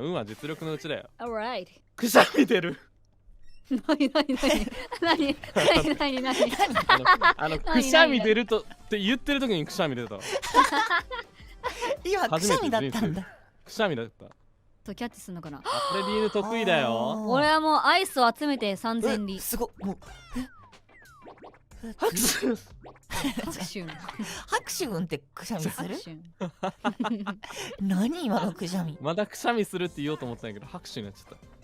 運は実力のうちだよ。 Alright。くしゃみ出る。なになになになになになにくしゃみ出るとって言ってる時にくしゃみ出たわ。今くしゃみだったんだ。くしゃみだった。とキャッチするのかな。これリーヌ得意だよ。俺はもうアイスを集めて3000里。すごもう拍手。拍手。拍手運ってくしゃみする？拍手。何今のくしゃみ？まだくしゃみするって言おうと思ってたんやけど拍手になっちゃった。